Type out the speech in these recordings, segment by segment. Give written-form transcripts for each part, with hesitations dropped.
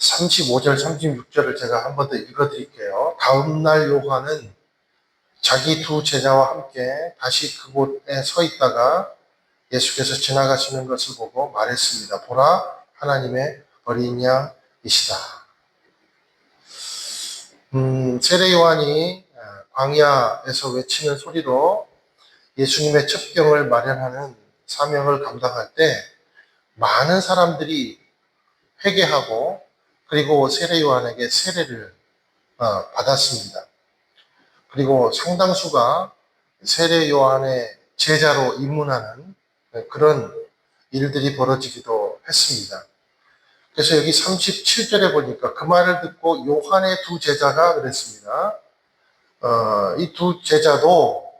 35절, 36절을 제가 한 번 더 읽어드릴게요. 다음날 요한은 자기 두 제자와 함께 다시 그곳에 서 있다가 예수께서 지나가시는 것을 보고 말했습니다. 보라, 하나님의 어린 양이시다. 세례 요한이 광야에서 외치는 소리로 예수님의 첩경을 마련하는 사명을 감당할 때 많은 사람들이 회개하고 그리고 세례 요한에게 세례를 받았습니다. 그리고 상당수가 세례 요한의 제자로 입문하는 그런 일들이 벌어지기도 했습니다. 그래서 여기 37절에 보니까 그 말을 듣고 요한의 두 제자가 그랬습니다. 이 두 제자도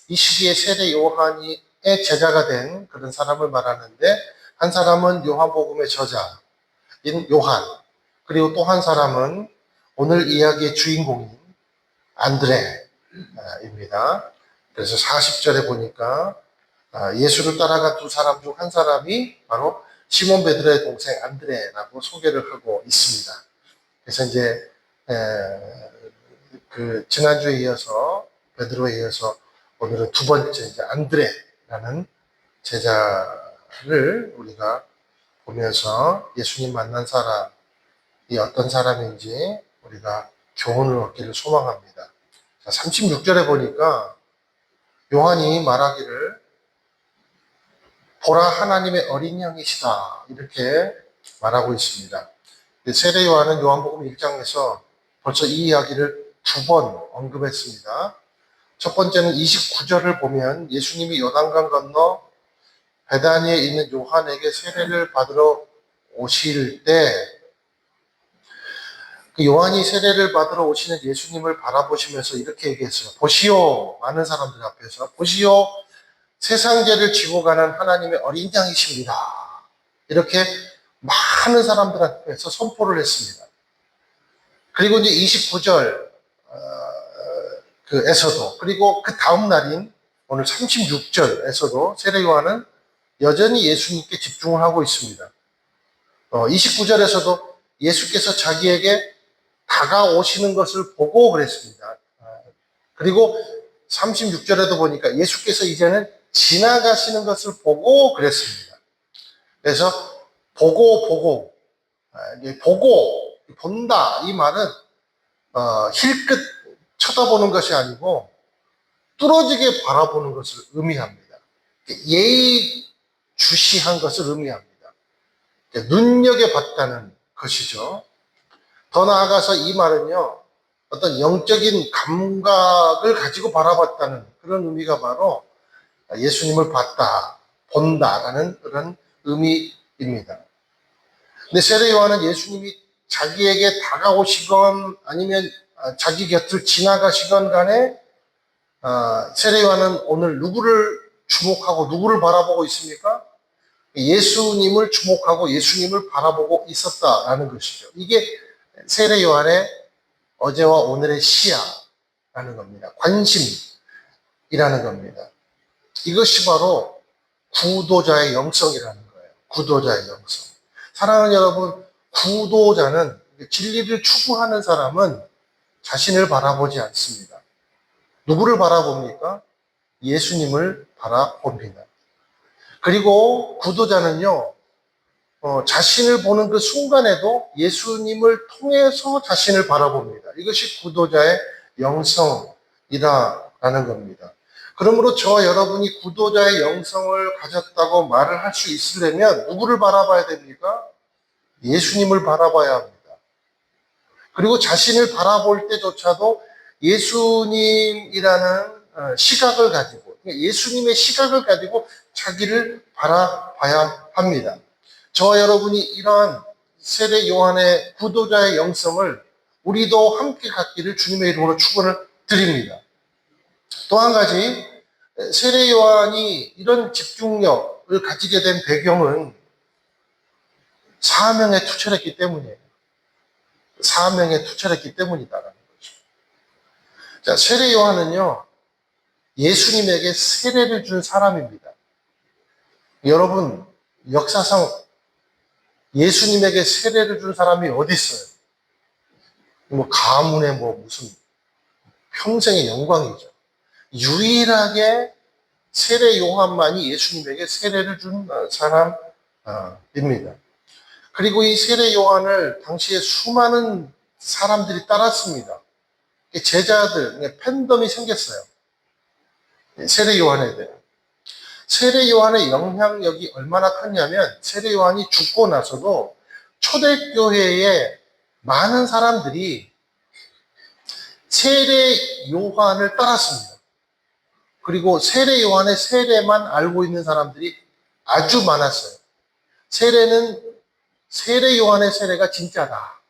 이 시기에 세례 요한의 제자가 된 그런 사람을 말하는데, 한 사람은 요한복음의 저자인 요한, 그리고 또 한 사람은 오늘 이야기의 주인공인 안드레입니다. 그래서 40절에 보니까 예수를 따라간 두 사람 중 한 사람이 바로 시몬 베드로의 동생 안드레라고 소개를 하고 있습니다. 그래서 이제 그 지난주에 이어서 베드로에 이어서 오늘은 두 번째 이제 안드레라는 제자를 우리가 보면서 예수님 만난 사람이 어떤 사람인지 우리가 교훈을 얻기를 소망합니다. 36절에 보니까 요한이 말하기를 보라, 하나님의 어린 양이시다, 이렇게 말하고 있습니다. 세례 요한은 요한복음 1장에서 벌써 이 이야기를 두 번 언급했습니다. 첫 번째는 29절을 보면 예수님이 요단강 건너 베다니에 있는 요한에게 세례를 받으러 오실 때, 그 요한이 세례를 받으러 오시는 예수님을 바라보시면서 이렇게 얘기했어요. 보시오, 많은 사람들 앞에서 보시오, 세상 죄를 지고 가는 하나님의 어린 양이십니다. 이렇게 많은 사람들 앞에서 선포를 했습니다. 그리고 이제 29절 에서도, 그리고 그 다음 날인 오늘 36절에서도 세례 요한은 여전히 예수님께 집중을 하고 있습니다. 29절에서도 예수께서 자기에게 다가오시는 것을 보고 그랬습니다. 그리고 36절에도 보니까 예수께서 이제는 지나가시는 것을 보고 그랬습니다. 그래서 보고, 본다, 이 말은 힐끗 쳐다보는 것이 아니고 뚫어지게 바라보는 것을 의미합니다. 예의주시한 것을 의미합니다. 눈여겨봤다는 것이죠. 더 나아가서 이 말은요, 어떤 영적인 감각을 가지고 바라봤다는 그런 의미가 바로 예수님을 봤다, 본다라는 그런 의미입니다. 근데 세례 요한은 예수님이 자기에게 다가오시건 아니면 자기 곁을 지나가시건 간에 세례 요한은 오늘 누구를 주목하고 누구를 바라보고 있습니까? 예수님을 주목하고 예수님을 바라보고 있었다라는 것이죠. 이게 세례 요한의 어제와 오늘의 시야라는 겁니다. 관심이라는 겁니다. 이것이 바로 구도자의 영성이라는 거예요. 구도자의 영성. 사랑하는 여러분, 구도자는, 진리를 추구하는 사람은 자신을 바라보지 않습니다. 누구를 바라봅니까? 예수님을 바라봅니다. 그리고 구도자는요, 자신을 보는 그 순간에도 예수님을 통해서 자신을 바라봅니다. 이것이 구도자의 영성이라는 겁니다. 그러므로 저와 여러분이 구도자의 영성을 가졌다고 말을 할 수 있으려면 누구를 바라봐야 됩니까? 예수님을 바라봐야 합니다. 그리고 자신을 바라볼 때조차도 예수님이라는 시각을 가지고, 예수님의 시각을 가지고 자기를 바라봐야 합니다. 저와 여러분이 이러한 세례 요한의 구도자의 영성을 우리도 함께 갖기를 주님의 이름으로 축원을 드립니다. 또 한 가지, 세례 요한이 이런 집중력을 가지게 된 배경은 사명에 투철했기 때문이에요. 사명에 투철했기 때문이다라는 거죠. 자, 세례 요한은요, 예수님에게 세례를 준 사람입니다. 여러분, 역사상 예수님에게 세례를 준 사람이 어디 있어요? 뭐 가문의 뭐 무슨 평생의 영광이죠. 유일하게 세례 요한만이 예수님에게 세례를 준 사람입니다. 그리고 이 세례 요한을 당시에 수많은 사람들이 따랐습니다. 제자들, 팬덤이 생겼어요. 세례 요한에 대해. 세례 요한의 영향력이 얼마나 컸냐면 세례 요한이 죽고 나서도 초대교회에 많은 사람들이 세례 요한을 따랐습니다. 그리고 세례 요한의 세례만 알고 있는 사람들이 아주 많았어요. 세례 요한의 세례가 진짜다.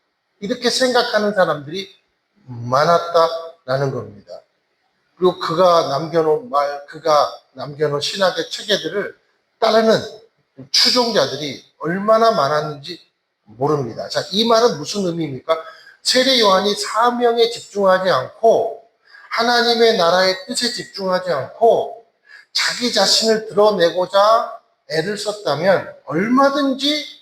이렇게 생각하는 사람들이 많았다라는 겁니다. 그리고 그가 남겨놓은 신학의 체계들을 따르는 추종자들이 얼마나 많았는지 모릅니다. 자, 이 말은 무슨 의미입니까? 세례 요한이 사명에 집중하지 않고 하나님의 나라의 뜻에 집중하지 않고 자기 자신을 드러내고자 애를 썼다면 얼마든지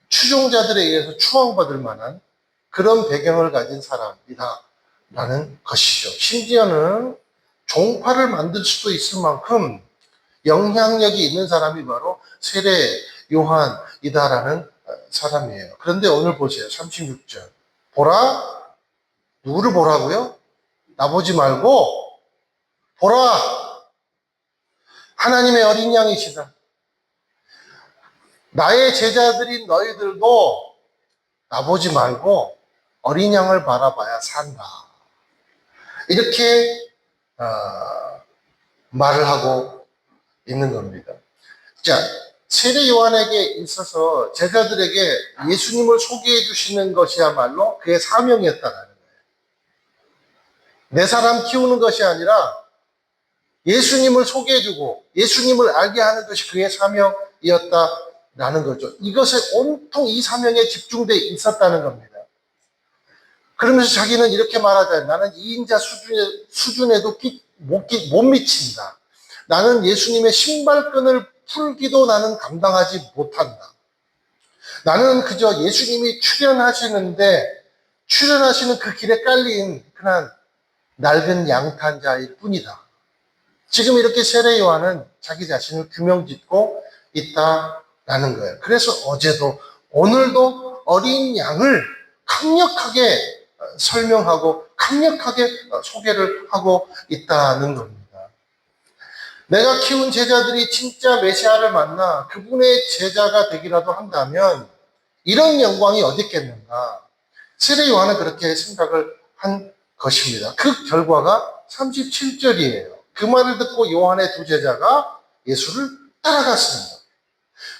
추종자들에 의해서 추앙받을 만한 그런 배경을 가진 사람이다라는 것이죠. 심지어는 종파를 만들 수도 있을 만큼 영향력이 있는 사람이 바로 세례 요한이다라는 사람이에요. 그런데 오늘 보세요. 36절. 보라, 누구를 보라고요? 나보지 말고 보라, 하나님의 어린 양이시다. 나의 제자들인 너희들도 나보지 말고 어린 양을 바라봐야 산다. 이렇게 말을 하고 있는 겁니다. 자, 세례 요한에게 있어서 제자들에게 예수님을 소개해 주시는 것이야말로 그의 사명이었다는 거예요. 내 사람 키우는 것이 아니라 예수님을 소개해 주고 예수님을 알게 하는 것이 그의 사명이었다라는 거죠. 이것에 온통 이 사명에 집중되어 있었다는 겁니다. 그러면서 자기는 이렇게 말하잖아요. 나는 2인자 수준에도 못 미친다. 나는 예수님의 신발끈을 풀기도 나는 감당하지 못한다. 나는 그저 예수님이 출현하시는 그 길에 깔린 그냥 낡은 양탄자일 뿐이다. 지금 이렇게 세례 요한은 자기 자신을 규명짓고 있다라는 거예요. 그래서 어제도 오늘도 어린 양을 강력하게 설명하고 강력하게 소개를 하고 있다는 겁니다. 내가 키운 제자들이 진짜 메시아를 만나 그분의 제자가 되기라도 한다면 이런 영광이 어디 있겠는가. 세례 요한은 그렇게 생각을 한 것입니다. 그 결과가 37절이에요. 그 말을 듣고 요한의 두 제자가 예수를 따라갔습니다.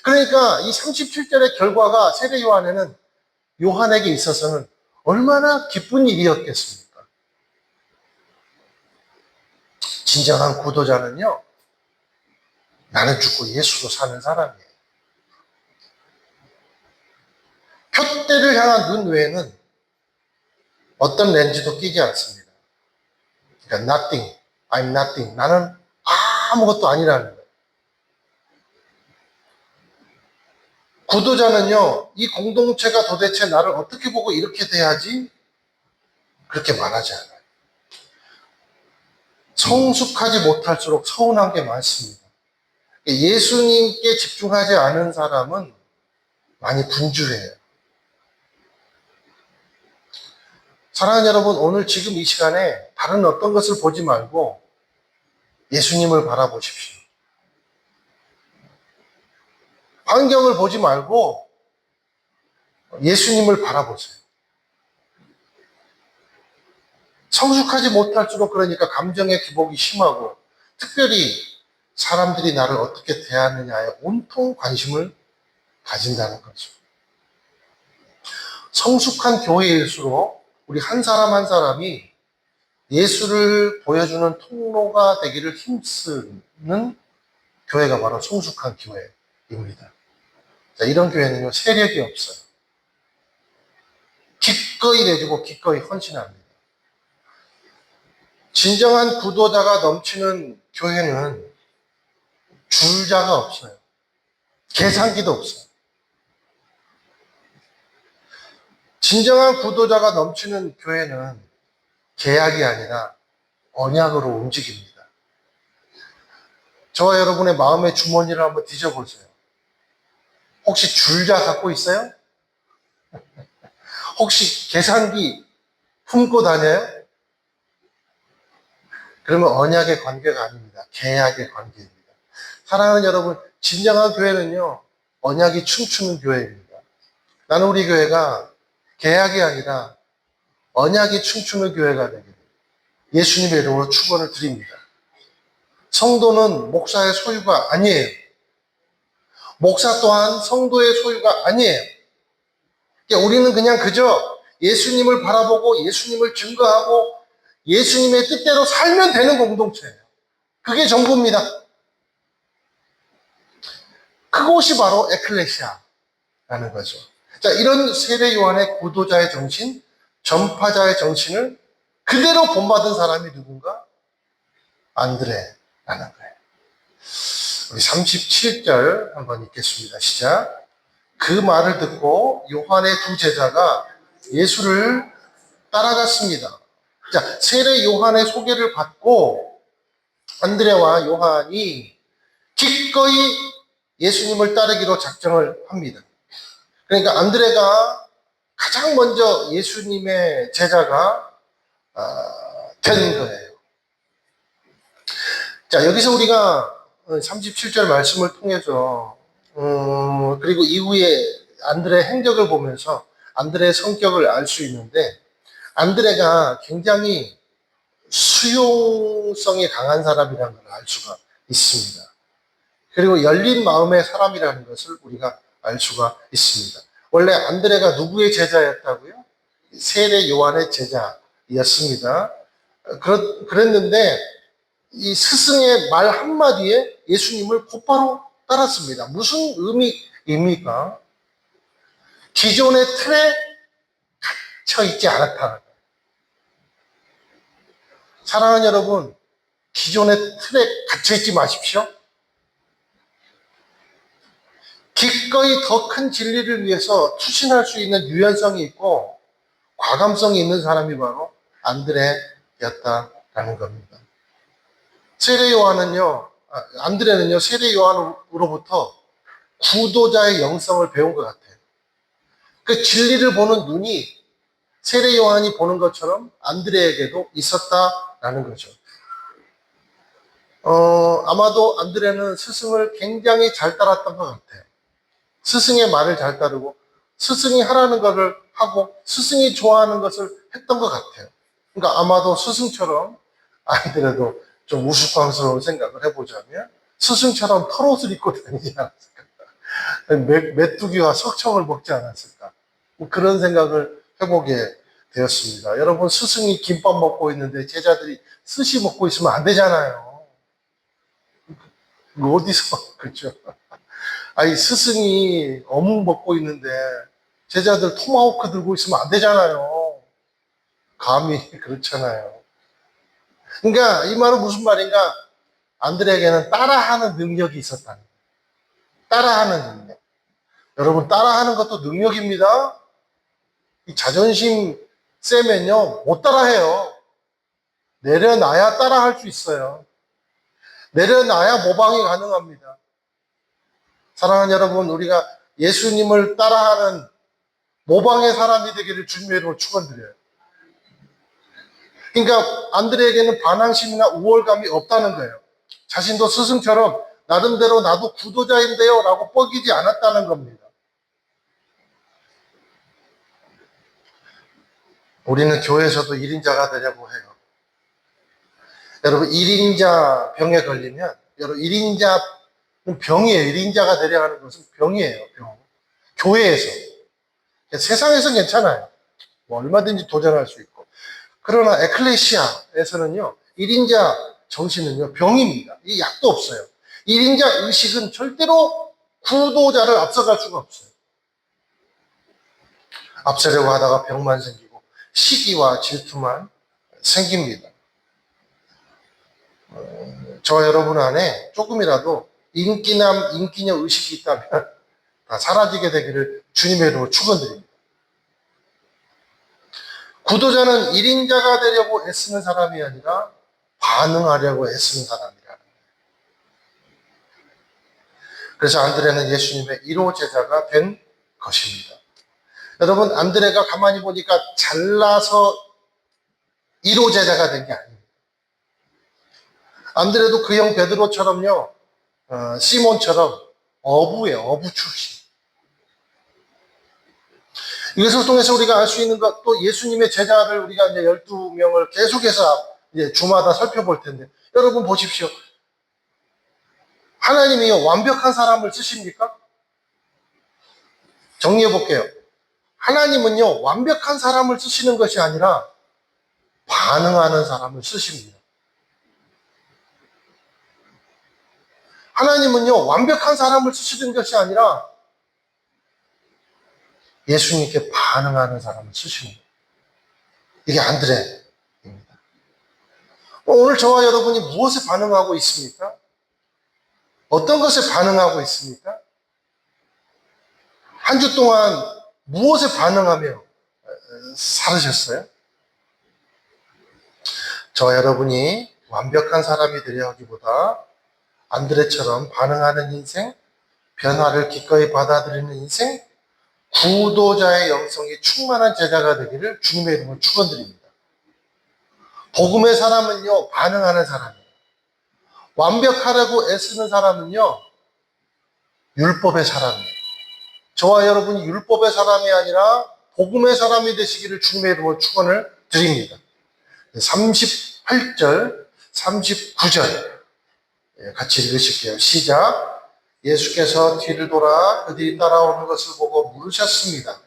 그러니까 이 37절의 결과가 세례 요한에게 있어서는 얼마나 기쁜 일이었겠습니까? 진정한 구도자는요, 나는 죽고 예수로 사는 사람이에요. 표대를 향한 눈 외에는 어떤 렌즈도 끼지 않습니다. 그러니까 nothing, I'm nothing. 나는 아무것도 아니라는 거예요. 구도자는요, 이 공동체가 도대체 나를 어떻게 보고 이렇게 돼야지? 그렇게 말하지 않아요. 성숙하지 못할수록 서운한 게 많습니다. 예수님께 집중하지 않은 사람은 많이 분주해요. 사랑하는 여러분, 오늘 지금 이 시간에 다른 어떤 것을 보지 말고 예수님을 바라보십시오. 환경을 보지 말고 예수님을 바라보세요. 성숙하지 못할수록 그러니까 감정의 기복이 심하고 특별히 사람들이 나를 어떻게 대하느냐에 온통 관심을 가진다는 거죠. 성숙한 교회일수록 우리 한 사람 한 사람이 예수를 보여주는 통로가 되기를 힘쓰는 교회가 바로 성숙한 교회입니다. 자, 이런 교회는요, 세력이 없어요. 기꺼이 내주고 기꺼이 헌신합니다. 진정한 구도자가 넘치는 교회는 줄자가 없어요. 계산기도 없어요. 진정한 구도자가 넘치는 교회는 계약이 아니라 언약으로 움직입니다. 저와 여러분의 마음의 주머니를 한번 뒤져보세요. 혹시 줄자 갖고 있어요? 혹시 계산기 품고 다녀요? 그러면 언약의 관계가 아닙니다. 계약의 관계입니다. 사랑하는 여러분, 진정한 교회는요, 언약이 춤추는 교회입니다. 나는 우리 교회가 계약이 아니라 언약이 춤추는 교회가 되기를 예수님의 이름으로 축원을 드립니다. 성도는 목사의 소유가 아니에요. 목사 또한 성도의 소유가 아니에요. 우리는 그냥 그저 예수님을 바라보고 예수님을 증거하고 예수님의 뜻대로 살면 되는 공동체예요. 그게 전부입니다. 그것이 바로 에클레시아라는 거죠. 자, 이런 세례 요한의 구도자의 정신, 전파자의 정신을 그대로 본받은 사람이 누군가? 안드레라는 거예요. 우리 37절 한번 읽겠습니다. 시작. 그 말을 듣고 요한의 두 제자가 예수를 따라갔습니다. 자, 세례 요한의 소개를 받고 안드레와 요한이 기꺼이 예수님을 따르기로 작정을 합니다. 그러니까 안드레가 가장 먼저 예수님의 제자가 된 거예요. 자, 여기서 우리가 37절 말씀을 통해서 그리고 이후에 안드레 행적을 보면서 안드레의 성격을 알 수 있는데 안드레가 굉장히 수용성이 강한 사람이라는 걸 알 수가 있습니다. 그리고 열린 마음의 사람이라는 것을 우리가 알 수가 있습니다. 원래 안드레가 누구의 제자였다고요? 세례 요한의 제자였습니다. 그랬는데 이 스승의 말 한마디에 예수님을 곧바로 따랐습니다. 무슨 의미입니까? 기존의 틀에 갇혀 있지 않았다는 거예요. 사랑하는 여러분, 기존의 틀에 갇혀 있지 마십시오. 기꺼이 더 큰 진리를 위해서 투신할 수 있는 유연성이 있고 과감성이 있는 사람이 바로 안드레였다라는 겁니다. 안드레는요, 세례 요한으로부터 구도자의 영성을 배운 것 같아요. 그 진리를 보는 눈이 세례 요한이 보는 것처럼 안드레에게도 있었다라는 거죠. 아마도 안드레는 스승을 굉장히 잘 따랐던 것 같아요. 스승의 말을 잘 따르고 스승이 하라는 것을 하고 스승이 좋아하는 것을 했던 것 같아요. 그러니까 아마도 스승처럼 안드레도 좀 우스꽝스러운 생각을 해보자면 스승처럼 털옷을 입고 다니지 않았을까? 메뚜기와 석청을 먹지 않았을까? 뭐 그런 생각을 해보게 되었습니다. 여러분, 스승이 김밥 먹고 있는데 제자들이 스시 먹고 있으면 안 되잖아요. 어디서 그렇죠? 아니, 스승이 어묵 먹고 있는데 제자들 토마호크 들고 있으면 안 되잖아요. 감히 그렇잖아요. 그러니까 이 말은 무슨 말인가? 안드레에게는 따라하는 능력이 있었다는 거예요. 따라하는 능력. 여러분, 따라하는 것도 능력입니다. 이 자존심 세면요, 못 따라해요. 내려놔야 따라할 수 있어요. 내려놔야 모방이 가능합니다. 사랑하는 여러분, 우리가 예수님을 따라하는 모방의 사람이 되기를 주님의 이름으로 축원드려요. 그러니까 안드레에게는 반항심이나 우월감이 없다는 거예요. 자신도 스승처럼 나름대로 나도 구도자인데요 라고 뻐기지 않았다는 겁니다. 우리는 교회에서도 1인자가 되려고 해요. 여러분, 1인자 병에 걸리면, 여러분, 1인자는 병이에요. 1인자가 되려 하는 것은 병이에요, 병. 교회에서. 세상에서는 괜찮아요. 뭐 얼마든지 도전할 수 있고. 그러나 에클레시아에서는요, 1인자 정신은요, 병입니다. 이 약도 없어요. 1인자 의식은 절대로 구도자를 앞서갈 수가 없어요. 앞서려고 하다가 병만 생기고, 시기와 질투만 생깁니다. 저 여러분 안에 조금이라도 인기남, 인기녀 의식이 있다면 다 사라지게 되기를 주님의 이름으로 축원드립니다. 구도자는 1인자가 되려고 애쓰는 사람이 아니라 반응하려고 애쓰는 사람이라는 거예요. 그래서 안드레는 예수님의 1호 제자가 된 것입니다. 여러분, 안드레가 가만히 보니까 잘나서 1호 제자가 된 게 아닙니다. 안드레도 그 형 베드로처럼요, 시몬처럼 어부예요. 어부 출신. 이것을 통해서 우리가 알 수 있는 것, 또 예수님의 제자를 우리가 이제 12명을 계속해서 이제 주마다 살펴볼 텐데, 여러분 보십시오. 하나님이요, 완벽한 사람을 쓰십니까? 정리해 볼게요. 하나님은요, 완벽한 사람을 쓰시는 것이 아니라 반응하는 사람을 쓰십니다. 하나님은요, 완벽한 사람을 쓰시는 것이 아니라 예수님께 반응하는 사람을 쓰십니다. 이게 안드레입니다. 오늘 저와 여러분이 무엇에 반응하고 있습니까? 어떤 것에 반응하고 있습니까? 한 주 동안 무엇에 반응하며 살으셨어요? 저와 여러분이 완벽한 사람이 되려 하기보다 안드레처럼 반응하는 인생, 변화를 기꺼이 받아들이는 인생, 구도자의 영성이 충만한 제자가 되기를 주님의 이름으로 축원드립니다. 복음의 사람은요, 반응하는 사람이에요. 완벽하려고 애쓰는 사람은요, 율법의 사람이에요. 저와 여러분이 율법의 사람이 아니라 복음의 사람이 되시기를 주님의 이름으로 축원을 드립니다. 38절, 39절 같이 읽으실게요. 시작. 예수께서 뒤를 돌아 그들이 따라오는 것을 보고 물으셨습니다.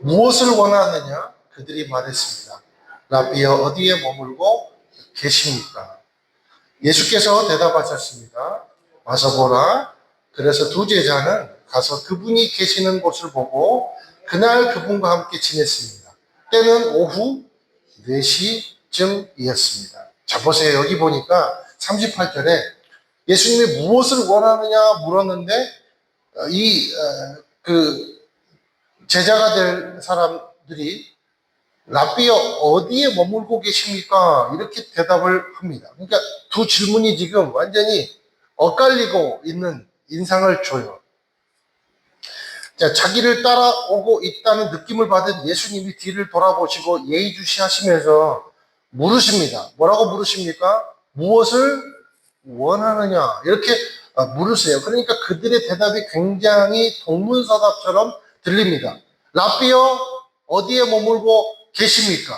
무엇을 원하느냐? 그들이 말했습니다. 라비여, 어디에 머물고 계십니까? 예수께서 대답하셨습니다. 와서 보라. 그래서 두 제자는 가서 그분이 계시는 곳을 보고 그날 그분과 함께 지냈습니다. 때는 오후 4시쯤이었습니다. 자, 보세요. 여기 보니까 38절에 예수님이 무엇을 원하느냐 물었는데 제자가 될 사람들이 라비여, 어디에 머물고 계십니까? 이렇게 대답을 합니다. 그러니까 두 질문이 지금 완전히 엇갈리고 있는 인상을 줘요. 자, 자기를 따라오고 있다는 느낌을 받은 예수님이 뒤를 돌아보시고 예의주시하시면서 물으십니다. 뭐라고 물으십니까? 무엇을 원하느냐? 이렇게 물으세요. 그러니까 그들의 대답이 굉장히 동문서답처럼 들립니다. 라비여, 어디에 머물고 계십니까?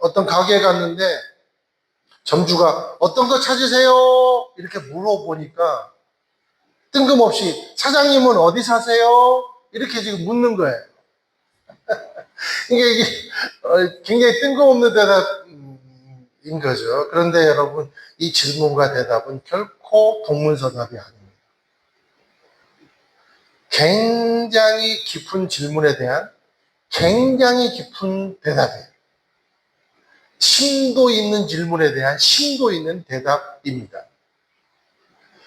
어떤 가게에 갔는데 점주가 어떤 거 찾으세요? 이렇게 물어보니까 뜬금없이 사장님은 어디 사세요? 이렇게 지금 묻는 거예요. 이게 굉장히 뜬금없는 대답인 거죠. 그런데 여러분, 이 질문과 대답은 결코 동문서답이 아닙니다. 굉장히 깊은 질문에 대한 굉장히 깊은 대답이에요. 심도 있는 질문에 대한 심도 있는 대답입니다.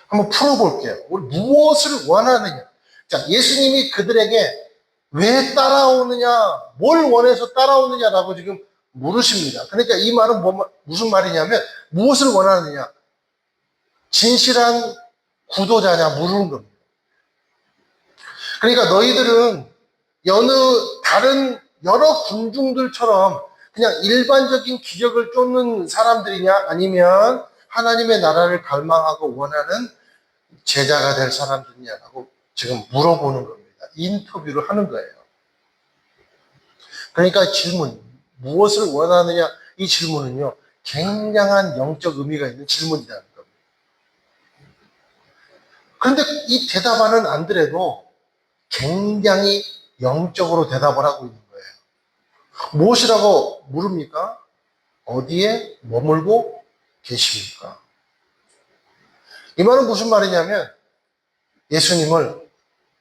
한번 풀어볼게요. 우리 무엇을 원하느냐? 자, 예수님이 그들에게 왜 따라오느냐, 뭘 원해서 따라오느냐라고 지금 물으십니다. 그러니까 이 말은 무슨 말이냐면, 무엇을 원하느냐? 진실한 구도자냐 물은 겁니다. 그러니까 너희들은 다른 여러 군중들처럼 그냥 일반적인 기적을 쫓는 사람들이냐, 아니면 하나님의 나라를 갈망하고 원하는 제자가 될 사람들이냐라고 지금 물어보는 겁니다. 인터뷰를 하는 거예요. 그러니까 질문, 무엇을 원하느냐, 이 질문은요, 굉장한 영적 의미가 있는 질문이라는 겁니다. 그런데 이 대답하는 안드레도 굉장히 영적으로 대답을 하고 있는 거예요. 무엇이라고 물습니까? 어디에 머물고 계십니까? 이 말은 무슨 말이냐면, 예수님을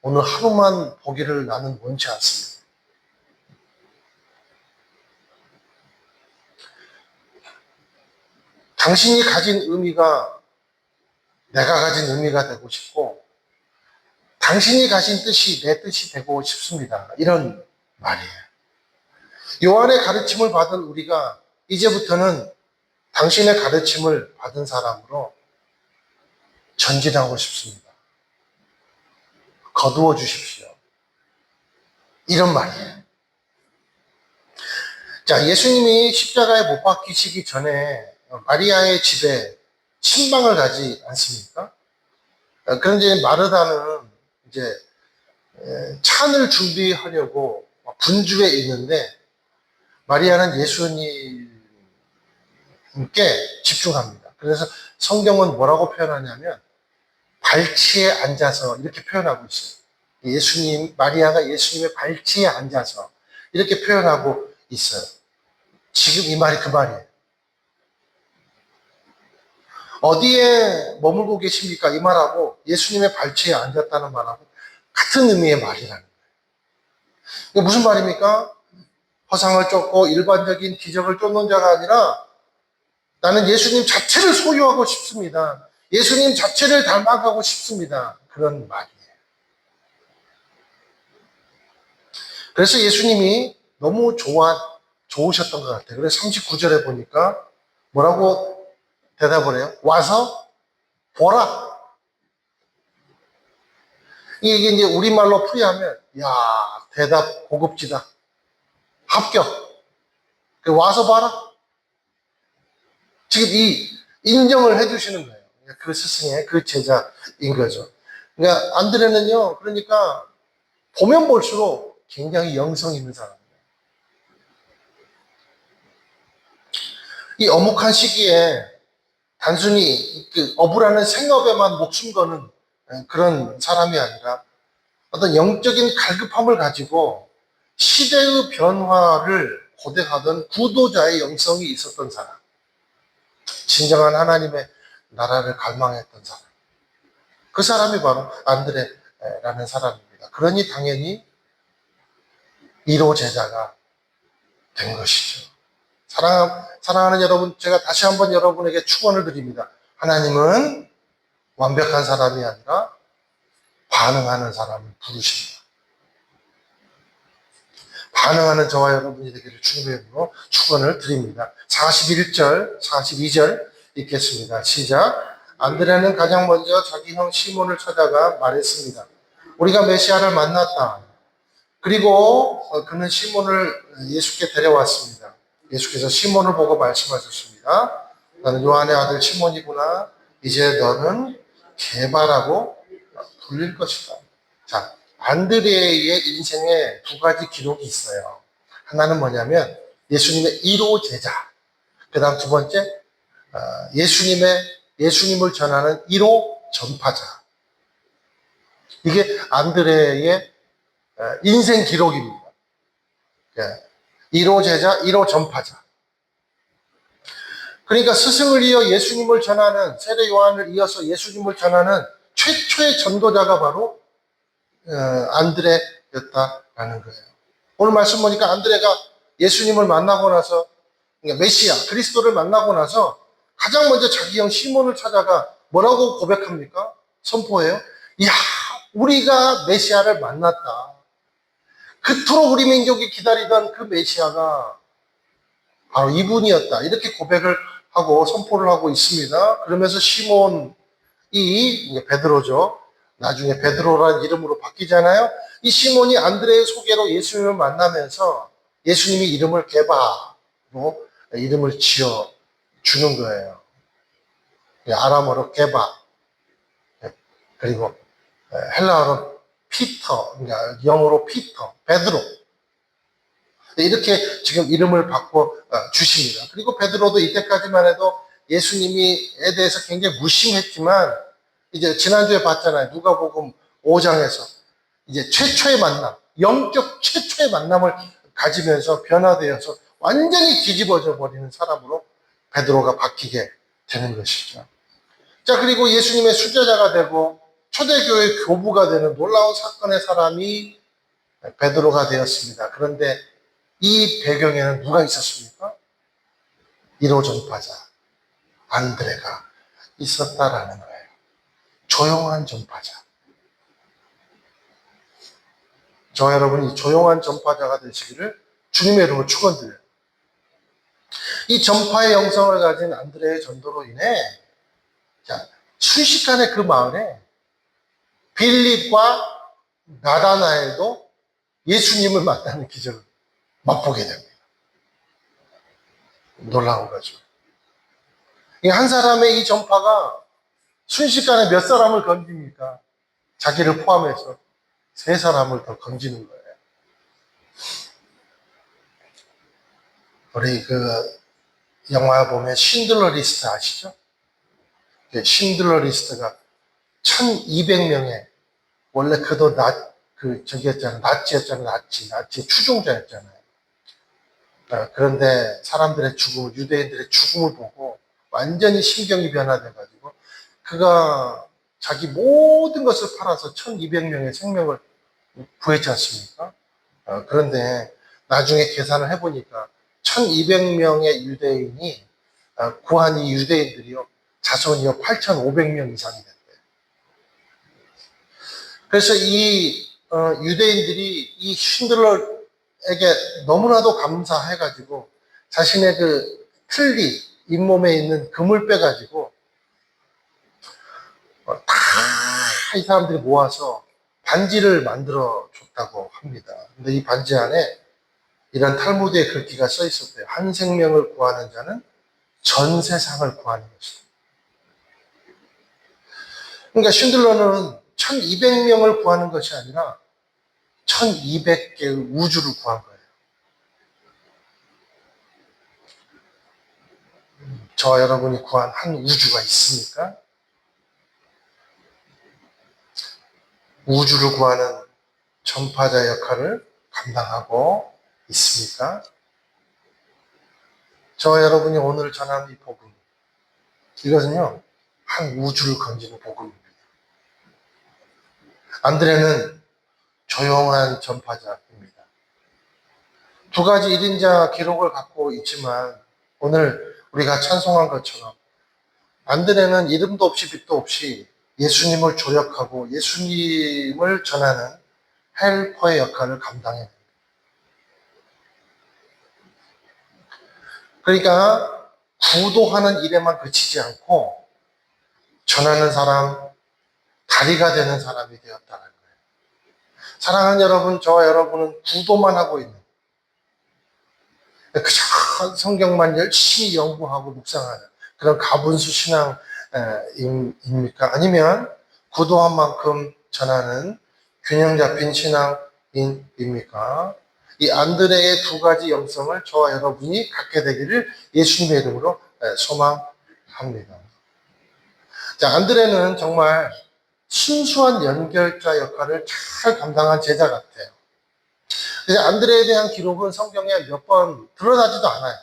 오늘 하루만 보기를 나는 원치 않습니다. 당신이 가진 의미가 내가 가진 의미가 되고 싶고, 당신이 가진 뜻이 내 뜻이 되고 싶습니다. 이런 말이에요. 요한의 가르침을 받은 우리가 이제부터는 당신의 가르침을 받은 사람으로 전진하고 싶습니다. 거두어 주십시오. 이런 말이에요. 자, 예수님이 십자가에 못 박히시기 전에 마리아의 집에 신방을 가지 않습니까? 그런데 마르다는 이제 찬을 준비하려고 분주해 있는데 마리아는 예수님께 집중합니다. 그래서 성경은 뭐라고 표현하냐면 발치에 앉아서 이렇게 표현하고 있어요. 마리아가 예수님의 발치에 앉아서 이렇게 표현하고 있어요. 지금 이 말이 그 말이에요. 어디에 머물고 계십니까? 이 말하고 예수님의 발치에 앉았다는 말하고 같은 의미의 말이라는 거예요. 이게 무슨 말입니까? 허상을 쫓고 일반적인 기적을 쫓는 자가 아니라 나는 예수님 자체를 소유하고 싶습니다. 예수님 자체를 닮아가고 싶습니다. 그런 말이에요. 그래서 예수님이 너무 좋으셨던 것 같아요. 그래서 39절에 보니까 뭐라고 대답을 해요? 와서 보라. 이게 이제 우리말로 풀이하면, 야, 대답 고급지다. 합격. 와서 봐라. 지금 이 인정을 해주시는 거예요. 그 스승의 그 제자인 거죠. 그러니까 안드레는요, 그러니까 보면 볼수록 굉장히 영성 있는 사람이에요. 이 어묵한 시기에 단순히 그 어부라는 생업에만 목숨 거는 그런 사람이 아니라 어떤 영적인 갈급함을 가지고 시대의 변화를 고대하던 구도자의 영성이 있었던 사람. 진정한 하나님의 나라를 갈망했던 사람. 그 사람이 바로 안드레라는 사람입니다. 그러니 당연히 1호 제자가 된 것이죠. 사랑하는 여러분, 제가 다시 한번 여러분에게 축원을 드립니다. 하나님은 완벽한 사람이 아니라 반응하는 사람을 부르십니다. 반응하는 저와 여러분이 되기를 주님의 이름으로 축원을 드립니다. 41절, 42절 읽겠습니다. 시작. 안드레는 가장 먼저 자기 형 시몬을 찾아가 말했습니다. 우리가 메시아를 만났다. 그리고 그는 시몬을 예수께 데려왔습니다. 예수께서 시몬을 보고 말씀하셨습니다. 나는 요한의 아들 시몬이구나. 이제 너는 게바라고 불릴 것이다. 자, 안드레의 인생에 두 가지 기록이 있어요. 하나는 뭐냐면 예수님의 1호 제자. 그 다음 두 번째 예수님을 전하는 1호 전파자. 이게 안드레의 인생 기록입니다. 1호 제자, 1호 전파자. 그러니까 스승을 이어 예수님을 전하는, 세례 요한을 이어서 예수님을 전하는 최초의 전도자가 바로 안드레였다라는 거예요. 오늘 말씀 보니까 안드레가 예수님을 만나고 나서, 그러니까 메시아, 그리스도를 만나고 나서 가장 먼저 자기 형 시몬을 찾아가 뭐라고 고백합니까? 선포해요. 이야, 우리가 메시아를 만났다. 그토록 우리 민족이 기다리던 그 메시아가 바로 이분이었다. 이렇게 고백을 하고 선포를 하고 있습니다. 그러면서 시몬이 베드로죠. 나중에 베드로라는 이름으로 바뀌잖아요. 이 시몬이 안드레의 소개로 예수님을 만나면서 예수님이 이름을 게바로 이름을 지어 주는 거예요. 아람어로 게바, 그리고 헬라어로 피터, 그러니까 영어로 피터, 베드로. 이렇게 지금 이름을 바꿔 주십니다. 그리고 베드로도 이때까지만 해도 예수님에 대해서 굉장히 무심했지만 이제 지난주에 봤잖아요. 누가복음 5장에서 이제 최초의 만남, 영적 최초의 만남을 가지면서 변화되어서 완전히 뒤집어져 버리는 사람으로 베드로가 바뀌게 되는 것이죠. 자, 그리고 예수님의 수제자가 되고 초대교회 교부가 되는 놀라운 사건의 사람이 베드로가 되었습니다. 그런데 이 배경에는 누가 있었습니까? 1호 전파자 안드레가 있었다라는 거예요. 조용한 전파자. 저와 여러분이 조용한 전파자가 되시기를 주님의 이름으로 축원드려요. 이 전파의 영성을 가진 안드레의 전도로 인해 순식간에 그 마을에 빌립과 나다나엘도 예수님을 만나는 기적을 맛보게 됩니다. 놀라운 거죠. 이 한 사람의 이 전파가 순식간에 몇 사람을 건집니까? 자기를 포함해서 3사람을 더 건지는 거예요. 우리 그 영화 보면 신들러 리스트 아시죠? 신들러 리스트가 1200명의 원래 그도 나치였잖아요. 나치 추종자였잖아요. 그런데 사람들의 죽음, 유대인들의 죽음을 보고 완전히 신경이 변화돼가지고 그가 자기 모든 것을 팔아서 1200명의 생명을 구했지 않습니까? 그런데 나중에 계산을 해보니까 1200명의 유대인이 구한 이 유대인들이요 자손이요 8500명 이상이 됐대요. 그래서 이 유대인들이 이 신들러에게 너무나도 감사해가지고 자신의 그 틀니 잇몸에 있는 금을 빼가지고 다 이 사람들이 모아서 반지를 만들어 줬다고 합니다. 근데 이 반지 안에 이런 탈무드의 글귀가 써 있었대요. 한 생명을 구하는 자는 전 세상을 구하는 것이다. 그러니까 신들러는 1200명을 구하는 것이 아니라 1200개의 우주를 구한 거예요. 저와 여러분이 구한 한 우주가 있습니까? 우주를 구하는 전파자 역할을 감당하고 있습니까? 저와 여러분이 오늘 전하는 이 복음, 이것은요, 한 우주를 건지는 복음입니다. 안드레는 조용한 전파자입니다. 2가지 1인자 기록을 갖고 있지만 오늘 우리가 찬송한 것처럼 안드레는 이름도 없이 빛도 없이 예수님을 조력하고 예수님을 전하는 헬퍼의 역할을 감당해야 됩니다. 그러니까 구도하는 일에만 그치지 않고 전하는 사람, 다리가 되는 사람이 되었다는 거예요. 사랑하는 여러분, 저와 여러분은 구도만 하고 있는 그저 성경만 열심히 연구하고 묵상하는 그런 가분수 신앙입니까? 아니면 구도한 만큼 전하는 균형 잡힌 신앙입니까? 이 안드레의 2가지 영성을 저와 여러분이 갖게 되기를 예수님의 이름으로 소망합니다. 자, 안드레는 정말 순수한 연결자 역할을 잘 감당한 제자 같아요. 안드레에 대한 기록은 성경에 몇 번 드러나지도 않아요.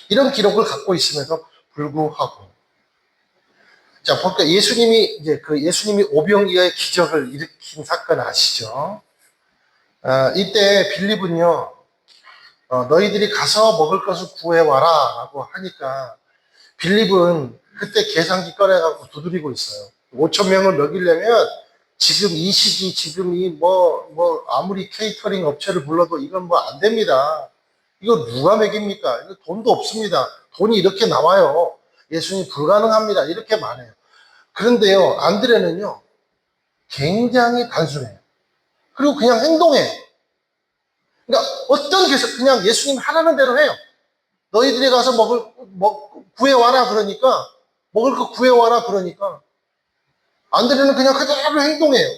이런 기록을 갖고 있음에도 불구하고. 자, 볼까 예수님이 오병이어의 기적을 일으킨 사건 아시죠? 이때 빌립은요, 너희들이 가서 먹을 것을 구해와라 라고 하니까 빌립은 그때 계산기 꺼내갖고 두드리고 있어요. 5,000명을 먹이려면 지금 이 시기, 지금 아무리 케이터링 업체를 불러도 이건 안 됩니다. 이거 누가 먹입니까? 이거 돈도 없습니다. 돈이 이렇게 나와요. 예수님 불가능합니다. 이렇게 말해요. 그런데요, 안드레는요, 굉장히 단순해요. 그리고 그냥 행동해. 그러니까 어떤 계속 그냥 예수님 하라는 대로 해요. 너희들이 가서 구해와라 그러니까, 먹을 거 구해와라 그러니까, 안드레는 그냥 그대로 행동해요.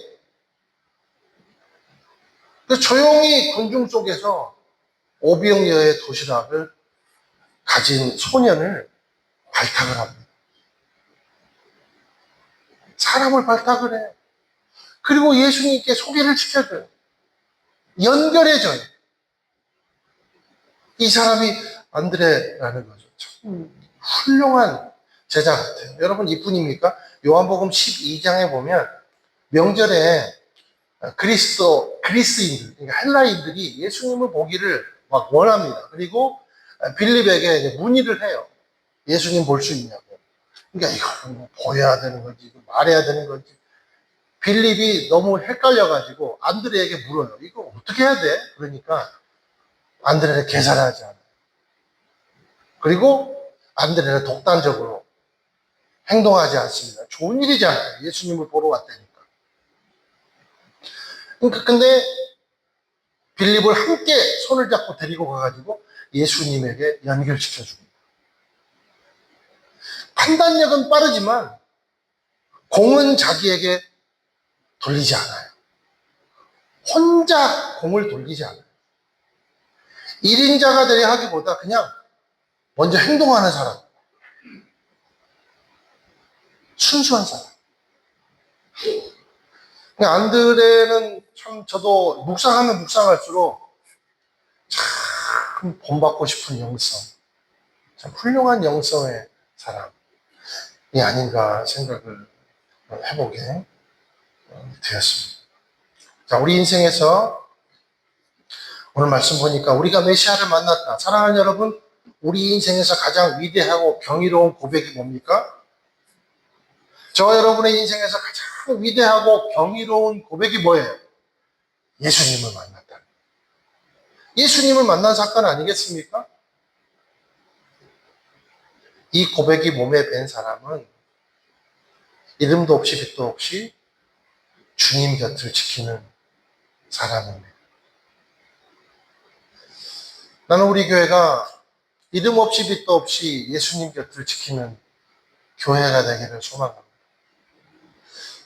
그래서 조용히 군중 속에서 오병이어의 도시락을 가진 소년을 발탁을 합니다. 사람을 발탁을 해요. 그리고 예수님께 소개를 시켜줘요. 연결해줘요. 이 사람이 안드레라는 거죠. 참 훌륭한 제자 같아요. 여러분 이뿐입니까? 요한복음 12장에 보면 명절에 그리스인들, 그러니까 헬라인들이 예수님을 보기를 막 원합니다. 그리고 빌립에게 이제 문의를 해요. 예수님 볼 수 있냐고. 그러니까 이거 보여야 되는 건지, 말해야 되는 건지. 빌립이 너무 헷갈려가지고 안드레에게 물어요. 이거 어떻게 해야 돼? 그러니까 안드레는 계산하지 않아요. 그리고 안드레는 독단적으로 행동하지 않습니다. 좋은 일이잖아요. 예수님을 보러 왔다니까. 그러니까 근데 빌립을 함께 손을 잡고 데리고 가가지고 예수님에게 연결시켜 줍니다. 판단력은 빠르지만 공은 자기에게 돌리지 않아요. 혼자 공을 돌리지 않아요. 1인자가 되려 하기보다 그냥 먼저 행동하는 사람. 순수한 사람. 안드레는 참 저도 묵상하면 묵상할수록 참 본받고 싶은 영성, 참 훌륭한 영성의 사람이 아닌가 생각을 해보게 되었습니다. 자, 우리 인생에서 오늘 말씀 보니까 우리가 메시아를 만났다. 사랑하는 여러분, 우리 인생에서 가장 위대하고 경이로운 고백이 뭡니까? 저와 여러분의 인생에서 가장 위대하고 경이로운 고백이 뭐예요? 예수님을 만났다. 예수님을 만난 사건 아니겠습니까? 이 고백이 몸에 밴 사람은 이름도 없이 빛도 없이 주님 곁을 지키는 사람입니다. 나는 우리 교회가 이름 없이 빛도 없이 예수님 곁을 지키는 교회가 되기를 소망합니다.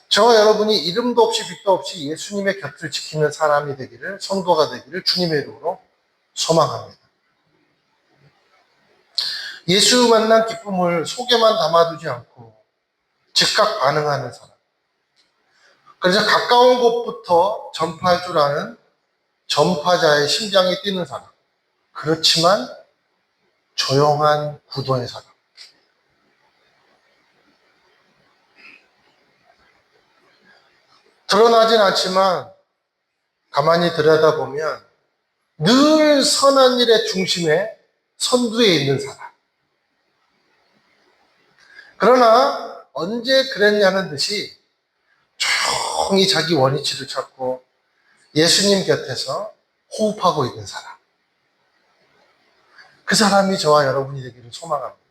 저와 여러분이 이름도 없이 빛도 없이 예수님의 곁을 지키는 사람이 되기를, 성도가 되기를 주님의 이름으로 소망합니다. 예수 만난 기쁨을 속에만 담아두지 않고 즉각 반응하는 사람. 그래서 가까운 곳부터 전파할 줄 아는 전파자의 심장이 뛰는 사람. 그렇지만 조용한 구도의 사람. 드러나진 않지만 가만히 들여다보면 늘 선한 일의 중심에 선두에 있는 사람. 그러나 언제 그랬냐는 듯이 조용히 자기 원위치를 찾고 예수님 곁에서 호흡하고 있는 사람. 그 사람이 저와 여러분이 되기를 소망합니다.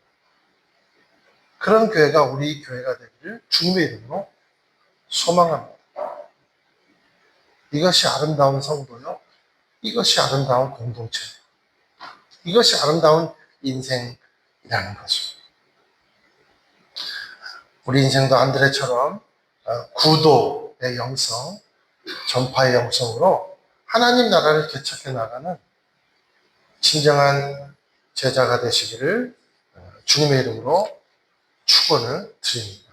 그런 교회가 우리 교회가 되기를 주님의 이름으로 소망합니다. 이것이 아름다운 성도요. 이것이 아름다운 공동체. 이것이 아름다운 인생이라는 것입니다. 우리 인생도 안드레처럼 구도의 영성, 전파의 영성으로 하나님 나라를 개척해 나가는 진정한 제자가 되시기를 주님의 이름으로 축원을 드립니다.